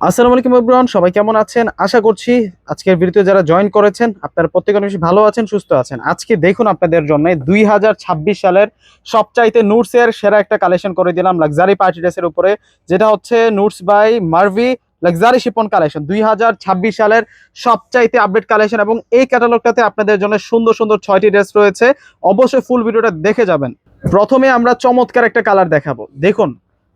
আসসালামু আলাইকুম এভরিওয়ান, সবাই কেমন আছেন? আশা করছি আজকের ভিডিওতে যারা জয়েন করেছেন আপনারা প্রত্যেকে অনেক বেশি ভালো আছেন, সুস্থ আছেন। আজকে দেখুন আপনাদের জন্য 2026 সালের সবচাইতে নুটসের সেরা একটা কালেকশন করে দিলাম লাক্সারি পার্টি ড্রেসের উপরে, যেটা হচ্ছে নুটস বাই মার্ভি লাক্সারি শিপন কালেকশন 2026 সালের সবচাইতে আপডেট কালেকশন। এবং এই ক্যাটালগটাতে আপনাদের জন্য সুন্দর সুন্দর 6টি ড্রেস রয়েছে। অবশ্যই ফুল ভিডিওটা দেখে যাবেন। প্রথমে আমরা চমৎকার একটা কালার দেখাবো। দেখুন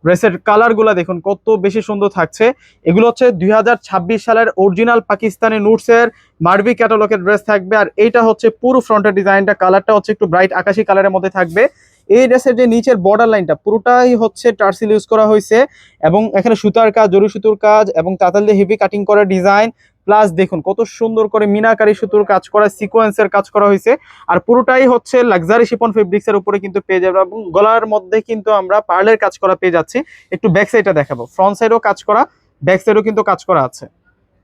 ড্রেসের কালারগুলো দেখুন কত বেশি সুন্দর থাকছে। এগুলো হচ্ছে 2026 সালের অরিজিনাল পাকিস্তানি নুটসের মার্ভি ক্যাটালগের ড্রেস থাকবে। আর এইটা হচ্ছে পুরো ফ্রন্টের ডিজাইনটা, কালারটা হচ্ছে একটু ব্রাইট আকাশি কালারের মধ্যে থাকবে। এই ড্রেসের যে নিচের বর্ডার লাইনটা পুরোটাই হচ্ছে টার্সেল ইউজ করা হয়েছে, এবং এখানে সুতার কাজ, জরি সুতোর কাজ এবং তাতাল দিয়ে হেভি কাটিং করা ডিজাইন, প্লাস দেখুন কত সুন্দর করে মিনাকারি সুতোর কাজ করা, সিকোয়েন্সের কাজ করা হয়েছে। আর পুরোটাই হচ্ছে লাক্সারি শিপন ফেব্রিক্সের উপরে কিন্তু পেয়ে যাবে, এবং গলার মধ্যে কিন্তু আমরা পার্লের কাজ করা পেয়ে যাচ্ছি। একটু ব্যাক সাইডটা দেখাবো, ফ্রন্ট সাইডও কাজ করা, ব্যাক সাইডও কিন্তু কাজ করা আছে।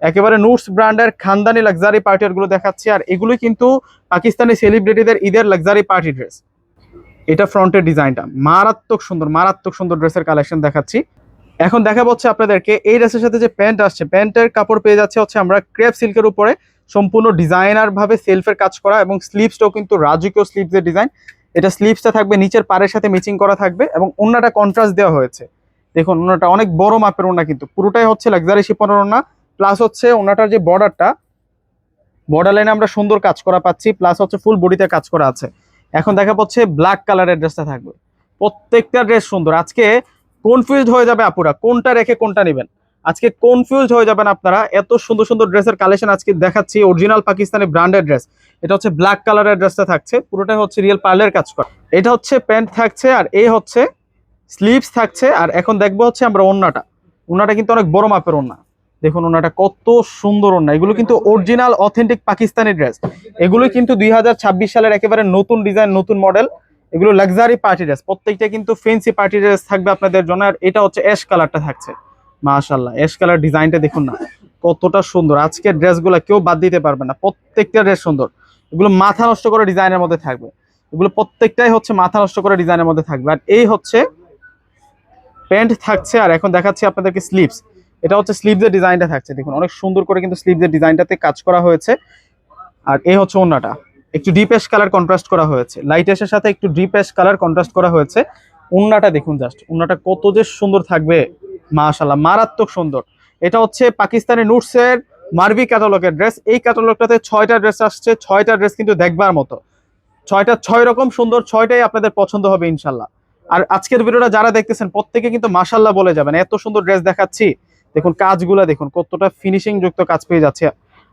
একেবারে নুটস ব্র্যান্ডের খানদানি লাক্সারি পার্টির গুলো দেখাচ্ছি। আর এগুলো কিন্তু পাকিস্তানি সেলিব্রিটিদের ঈদের লাক্সারি পার্টি ড্রেস। এটা ফ্রন্টের ডিজাইনটা মারাত্মক সুন্দর, মারাত্মক সুন্দর ড্রেসের কালেকশন দেখাচ্ছি। এখন দেখাবো হচ্ছে আপনাদেরকে এই ড্রেসের সাথে যে প্যান্ট আসছে, প্যান্টের কাপড় পেয়ে যাচ্ছে হচ্ছে আমরা ক্রেপ সিল্কের উপরে সম্পূর্ণ ডিজাইনার ভাবে সেলফের কাজ করা, এবং স্লিভসটাও কিন্তু রাজকীয় স্লিভসের ডিজাইন। এটা স্লিভসটা থাকবে নিচের পাড়ের সাথে ম্যাচিং করা থাকবে, এবং ওন্নাটা কন্ট্রাস্ট দেওয়া হয়েছে। দেখুন ওন্নাটা অনেক বড় মাপের ওন্না, কিন্তু পুরোটাই হচ্ছে লাক্সারি শিপনের ওন্না। প্লাস হচ্ছে ওন্নাটার যে বর্ডারটা, বর্ডার লাইনে আমরা সুন্দর কাজ করা পাচ্ছি, প্লাস হচ্ছে ফুল বডিতে কাজ করা আছে। এখন দেখা পাচ্ছে ব্ল্যাক কালারের ড্রেসটা থাকবে। প্রত্যেকটা ড্রেস সুন্দর। আজকে কনফিউজড হয়ে যাবে আপুরা কোনটা রেখে কোনটা নেবেন। আজকে কনফিউজ হয়ে যাবেন আপনারা, এত সুন্দর সুন্দর ড্রেসের কালেকশন আজকে দেখাচ্ছি। Original Pakistani branded dress. এটা হচ্ছে ব্ল্যাক কালারের ড্রেসটা থাকছে, পুরোটাই হচ্ছে রিয়েল পার্লের কাজ করা। এটা হচ্ছে প্যান্ট থাকছে, আর এই হচ্ছে স্লিভস থাকছে। আর এখন দেখবো হচ্ছে আমরা ওন্নাটা। ওন্নাটা কিন্তু অনেক বড় মাপের ওন্না। দেখুন ওন্নাটা কত সুন্দর ওন্না। এগুলো কিন্তু অরিজিনাল অথেন্টিক পাকিস্তানি ড্রেস। এগুলো কিন্তু 2026 সালের একেবারে নতুন ডিজাইন, নতুন মডেল। এগুলো লাক্সারি পার্টি ড্রেস, প্রত্যেকটা কিন্তু ফেন্সি পার্টি ড্রেস থাকবে আপনাদের জন্য। আর এটা হচ্ছে অ্যাশ কালারটা থাকছে। মাশাআল্লাহ, অ্যাশ কালার ডিজাইনটা দেখুন না কতটা সুন্দর। আজকের ড্রেসগুলো কেউ বাদ দিতে পারবে না, প্রত্যেকটা ড্রেস সুন্দর। এগুলো মাথা নষ্ট করে ডিজাইনের মধ্যে থাকবে। এগুলো প্রত্যেকটাই হচ্ছে মাথা নষ্ট করে ডিজাইনের মধ্যে থাকবে। আর এই হচ্ছে প্যান্ট থাকছে। আর এখন দেখাচ্ছি আপনাদেরকে স্লিভস। এটা হচ্ছে স্লিভসের ডিজাইনটা থাকছে, দেখুন অনেক সুন্দর করে কিন্তু স্লিভসের ডিজাইনটাতে কাজ করা হয়েছে। আর এই হচ্ছে ওন্নাটা, একটু ডিপ অ্যাশ কালার কন্ট্রাস্ট করা হয়েছে, লাইট অ্যাশের সাথে একটু ডিপ অ্যাশ কালার কন্ট্রাস্ট করা হয়েছে। ওন্নাটা দেখুন জাস্ট, ওন্নাটা কত যে সুন্দর থাকবে, মাশাআল্লাহ মারাত্মক সুন্দর। এটা হচ্ছে পাকিস্তানি নুটসের মার্ভি ক্যাটালগের ড্রেস। এই ক্যাটালগটাতে 6টা ড্রেস আসছে, 6টা ড্রেস কিন্তু দেখবার মতো। 6 রকম সুন্দর, 6টাই আপনাদের পছন্দ হবে ইনশাল্লাহ। আর আজকের ভিডিওটা যারা দেখতেছেন প্রত্যেকে কিন্তু মাশাল্লাহ বলে যাবেন, এত সুন্দর ড্রেস দেখাচ্ছি। দেখুন কাজগুলো দেখুন কতটা ফিনিশিং যুক্ত কাজ পেয়ে যাচ্ছে।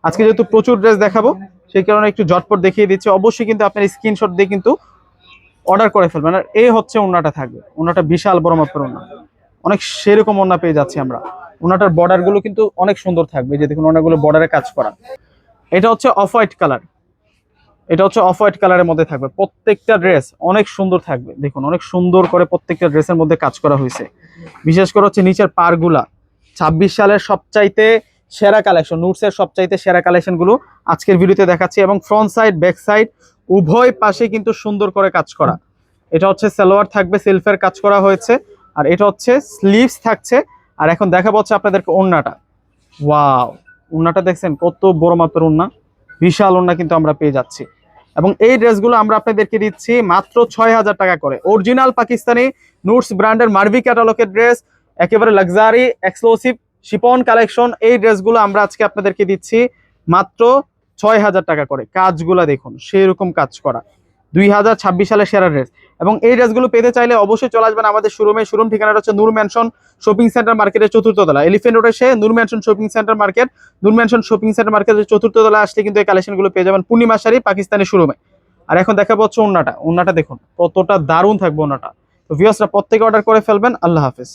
আজকে যেহেতু প্রচুর ড্রেস দেখাবো সেই কারণে একটু ঝটপট দেখিয়ে দিচ্ছি। অবশ্যই কিন্তু আপনার স্ক্রিনশট দিয়ে কিন্তু অর্ডার করে ফেলবেন। আর এই হচ্ছে ওন্নাটা থাকবে, ওন্নাটা বিশাল বড় মাপের ওন্না, অনেক সেরকম ওন্না পেয়ে যাচ্ছি আমরা। ওন্নাটার বর্ডার গুলো কিন্তু অনেক সুন্দর থাকবে, যে দেখুন ওন্নাগুলো বর্ডারে কাজ করা। এটা হচ্ছে অফ হোয়াইট কালার, এটা হচ্ছে অফ হোয়াইট কালারের মধ্যে থাকবে। প্রত্যেকটা ড্রেস অনেক সুন্দর থাকবে, দেখুন অনেক সুন্দর করে প্রত্যেকটা ড্রেসের মধ্যে কাজ করা হয়েছে। বিশেষ করে হচ্ছে নিচের পারগুলা 26 সালের সবচাইতে সেরা কালেকশন, নুটসের সবচাইতে সেরা কালেকশন গুলো আজকের ভিডিওতে দেখাচ্ছি। এবং ফ্রন্ট সাইড ব্যাক সাইড উভয় পাশে কিন্তু সুন্দর করে কাজ করা। এটা হচ্ছে সালোয়ার থাকবে, সেলফের কাজ করা হয়েছে। আর এটা হচ্ছে স্লিভস থাকছে। আর এখন দেখাবো হচ্ছে আপনাদেরকে ওন্নাটা। ওয়াও, ওন্নাটা দেখছেন কত বড় মাপের ওন্না, বিশাল ওন্না কিন্তু আমরা পেয়ে যাচ্ছি। এবং এই ড্রেসগুলো আমরা আপনাদেরকে দিচ্ছি মাত্র 6000 টাকা করে। অরিজিনাল পাকিস্তানি নুটস ব্র্যান্ডের মার্ভি ক্যাটালগের ড্রেস, একেবারে লাক্সারি এক্সক্লুসিভ শিপন কালেকশন। এই ড্রেসগুলো আমরা আজকে আপনাদেরকে দিচ্ছি মাত্র 6000 টাকা করে। কাজগুলা দেখুন সেই রকম কাজ করা, 2026 সালের সেরা ড্রেস। এবং এই ড্রেসগুলো পেতে চাইলে অবশ্যই চলে আসবেন আমাদের শোরুমে। শোরুম ঠিকানাটা হচ্ছে নূর ম্যানশন শপিং সেন্টার মার্কেটের 4র্থ তলা, এলিফ্যান্ট রোডে এসে নূর ম্যানশন শপিং সেন্টার মার্কেট, নূর ম্যানশন শপিং সেন্টার মার্কেটের 4র্থ তলা আসলে কিন্তু এই কালেকশনগুলো পেয়ে যাবেন পূর্ণিমা শাড়ি পাকিস্তানি শোরুমে। আর এখন দেখাবো হচ্ছে ওন্নাটা। ওন্নাটা দেখুন কতটা দারুণ থাকবে ওন্নাটা। তো ভিউয়ার্সরা প্রত্যেকে অর্ডার করে ফেলবেন। আল্লাহ হাফেজ।